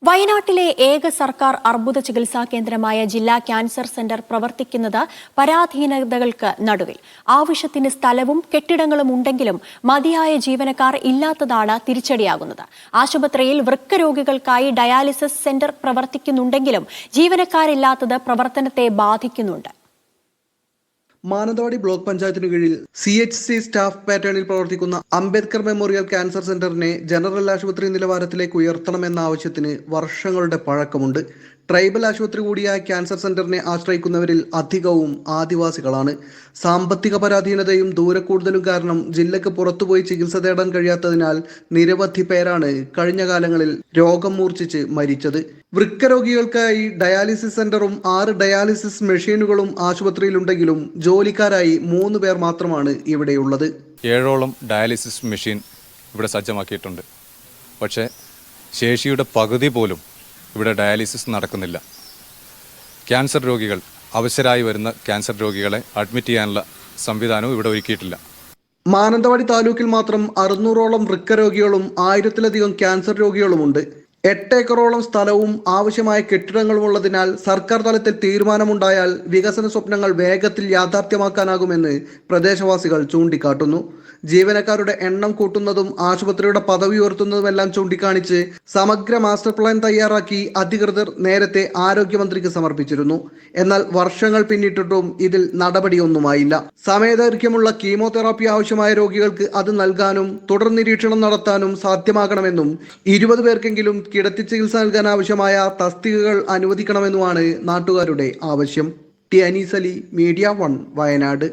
വയനാട്ടിലെ ഏക സർക്കാർ അർബുദ ചികിത്സാ കേന്ദ്രമായ ജില്ലാ ക്യാൻസർ സെന്റർ പ്രവർത്തിക്കുന്നത് പരാധീനതകൾക്ക് നടുവിൽ. ആവശ്യത്തിന് സ്ഥലവും കെട്ടിടങ്ങളും ഉണ്ടെങ്കിലും മതിയായ ജീവനക്കാർ ഇല്ലാത്തതാണ് തിരിച്ചടിയാകുന്നത്. ആശുപത്രിയിൽ വൃക്ക രോഗികൾക്കായി ഡയാലിസിസ് സെന്റർ പ്രവർത്തിക്കുന്നുണ്ടെങ്കിലും ജീവനക്കാരില്ലാത്തത് പ്രവർത്തനത്തെ ബാധിക്കുന്നുണ്ട്. മാനന്തവാടി ബ്ലോക്ക് പഞ്ചായത്തിന് കീഴിൽ CHC സ്റ്റാഫ് പാറ്റേണിൽ പ്രവർത്തിക്കുന്ന അംബേദ്കർ മെമ്മോറിയൽ ക്യാൻസർ സെന്ററിനെ ജനറൽ ആശുപത്രി നിലവാരത്തിലേക്ക് ഉയർത്തണമെന്ന ആവശ്യത്തിന് വർഷങ്ങളുടെ പഴക്കമുണ്ട്. ട്രൈബൽ ആശുപത്രി കൂടിയായ ക്യാൻസർ സെന്ററിനെ ആശ്രയിക്കുന്നവരിൽ അധികവും ആദിവാസികളാണ്. സാമ്പത്തിക പരാധീനതയും ദൂരക്കൂടുതലും കാരണം ജില്ലക്ക് പുറത്തുപോയി ചികിത്സ തേടാൻ കഴിയാത്തതിനാൽ നിരവധി പേരാണ് കഴിഞ്ഞ കാലങ്ങളിൽ രോഗം മൂർച്ഛിച്ച് മരിച്ചത്. വൃക്ക രോഗികൾക്കായി ഡയാലിസിസ് സെന്ററും 6 ഡയാലിസിസ് മെഷീനുകളും ആശുപത്രിയിലുണ്ടെങ്കിലും ജോലിക്കാരായി 3 പേർ മാത്രമാണ് ഇവിടെയുള്ളത്. 7ഓളം ഡയാലിസിസ് മെഷീൻ ഇവിടെ സജ്ജമാക്കിയിട്ടുണ്ട്. പക്ഷേ ശേഷിയുടെ പകുതി പോലും ഇവിടെ ഡയാലിസിസ് നടക്കുന്നില്ല. ക്യാൻസർ രോഗികൾ, അവശരായി വരുന്ന ക്യാൻസർ രോഗികളെ അഡ്മിറ്റ് ചെയ്യാനുള്ള സംവിധാനവും ഇവിടെ ഒരുക്കിയിട്ടില്ല. മാനന്തവാടി താലൂക്കിൽ മാത്രം 600ഓളം വൃക്ക രോഗികളും 1000-ലധികം ക്യാൻസർ രോഗികളുമുണ്ട്. 8 ഏക്കറോളം സ്ഥലവും ആവശ്യമായ കെട്ടിടങ്ങളും ഉള്ളതിനാൽ സർക്കാർ തലത്തിൽ തീരുമാനമുണ്ടായാൽ വികസന സ്വപ്നങ്ങൾ വേഗത്തിൽ യാഥാർത്ഥ്യമാക്കാനാകുമെന്ന് പ്രദേശവാസികൾ ചൂണ്ടിക്കാട്ടുന്നു. ജീവനക്കാരുടെ എണ്ണം കൂട്ടുന്നതും ആശുപത്രിയുടെ പദവി ഉയർത്തുന്നതുമെല്ലാം ചൂണ്ടിക്കാണിച്ച് സമഗ്ര മാസ്റ്റർ പ്ലാൻ തയ്യാറാക്കി അധികൃതർ നേരത്തെ ആരോഗ്യമന്ത്രിക്ക് സമർപ്പിച്ചിരുന്നു. എന്നാൽ വർഷങ്ങൾ പിന്നിട്ടിട്ടും ഇതിൽ നടപടിയൊന്നുമായില്ല. സമയദൈർഘ്യമുള്ള കീമോതെറാപ്പി ആവശ്യമായ രോഗികൾക്ക് അത് നൽകാനും തുടർ നിരീക്ഷണം നടത്താനും സാധ്യമാകണമെന്നും 20 പേർക്കെങ്കിലും കിടത്തി ചികിത്സ നൽകാൻ ആവശ്യമായ തസ്തികകൾ അനുവദിക്കണമെന്നുമാണ് നാട്ടുകാരുടെ ആവശ്യം. T Anees Ali, media 1, Wayanad.